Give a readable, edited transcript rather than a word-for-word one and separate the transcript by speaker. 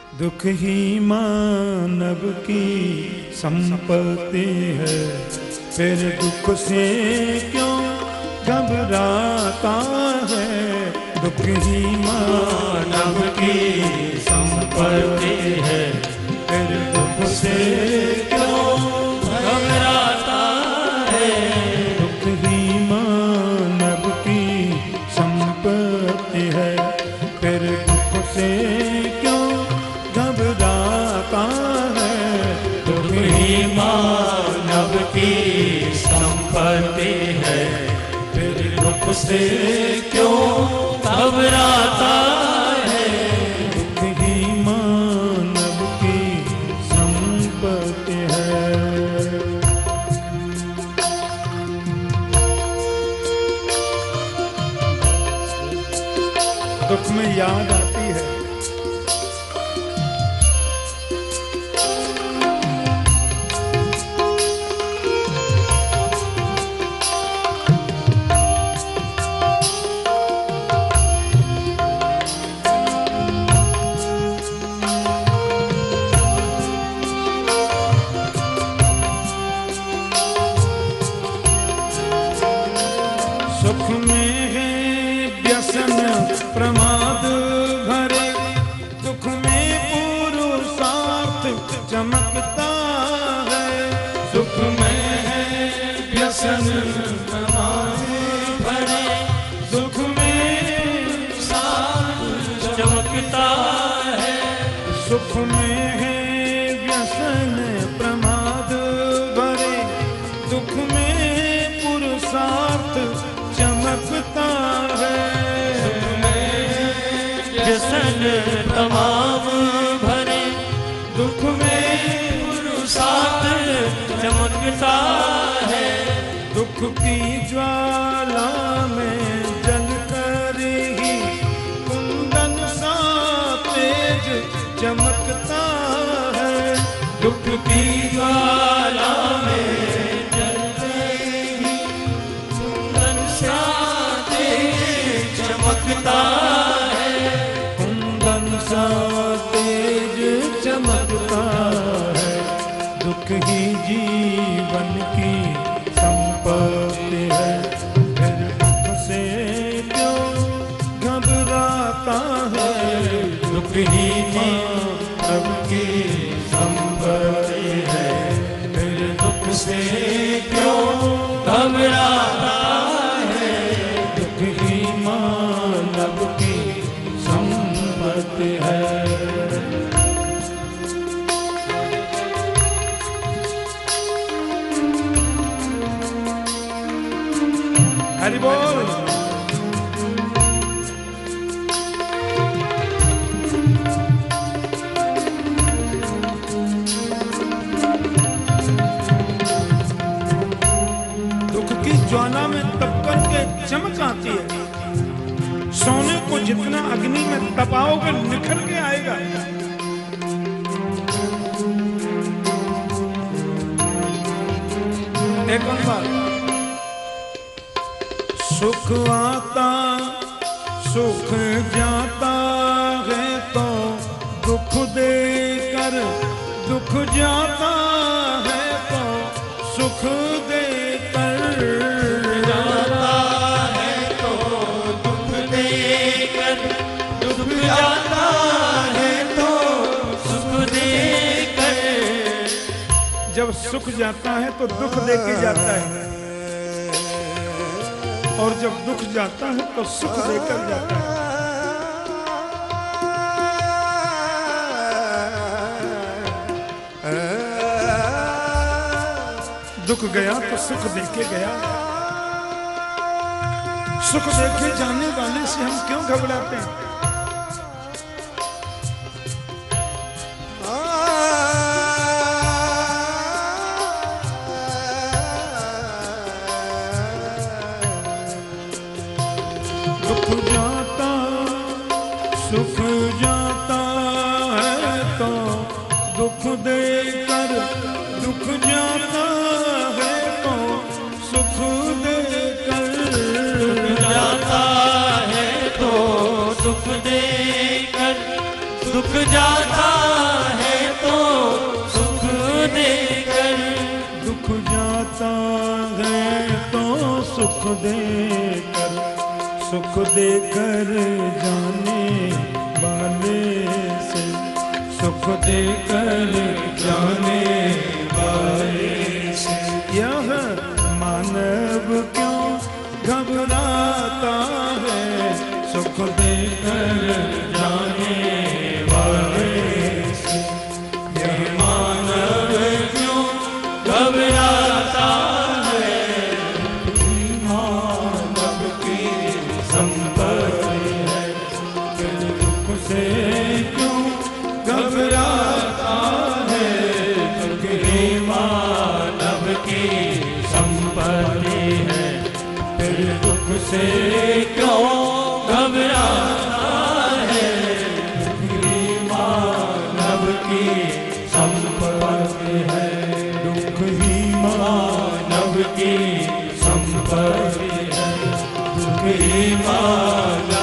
Speaker 1: दुख ही मानव की संपत्ति है, फिर दुख से क्यों घबराता है। दुख ही मानव की संपत्ति है, फिर दुख से क्यों घबराता है। दुख ही मानव की संपत्ति है, फिर दुख से क्यों घबराता है। दुख ही मानव की संपत्ति है, फिर दुख से क्यों घबराता है। दुख ही मानव की संपत्ति है। दुख में याद आती है सुख में है व्यसन प्रमाद भरे, दुख में पुरुषार्थ चमकता है। सुख में है व्यसन प्रमाद भरे, दुख में पुरुषार्थ चमकता है। सुख में है व्यसन प्रमाद भरे, दुख में पुरुषार्थ चमकता है। व्यसन तमाम भरे, दुख में पुरुषार्थ चमकता है। दुख की ज्वाला में जल कर ही कुंदन सा तेज चमकता है। दुख की ज्वाला में जल कर ही कुंदन सा तेज चमकता है। कुंदन सा तेज चमकता है। दुख ही जीवन की संपत्ति है, फिर दुख से क्यों घबराता है। दुख ही मानव की संपत्ति है, फिर दुख से क्यों घबराता है। दुख ही मानव की संपत्ति है। हरि बोल। दुख की ज्वाला में तपकर के चमक आती है। सोने को जितना अग्नि में तपाओगे निखर के आएगा। एक और बात, सुख आता सुख जाता है तो दुख देकर दुख जाता है तो सुख देकर जाता है तो दुख देकर दुख जाता है तो सुख देकर। जब सुख जाता है तो दुख देके जाता है, और जब दुख जाता है तो सुख देकर जाता है। दुख गया तो सुख देके गया। सुख देके जाने वाले से हम क्यों घबराते हैं। दुख जाता सुख जाता है तो दुख देकर दुख जाता है तो सुख देकर जाता है तो दुख देकर दुख जाता सुख देकर जाने वाले से, सुख देकर जाने वाले से। यह मानव क्यों घबराता है, सुख देकर जाने वाले से। यह मानव क्यों घबराता है, मानव की संपत्ति है, फिर दुख से क्यों घबराता है, क्योंकि मानव की संपत्ति है, फिर दुख से क्यों घबराता है, क्योंकि मानव की संपत्ति है। दुख ही मानव की संपत्ति है, दुख ही मानव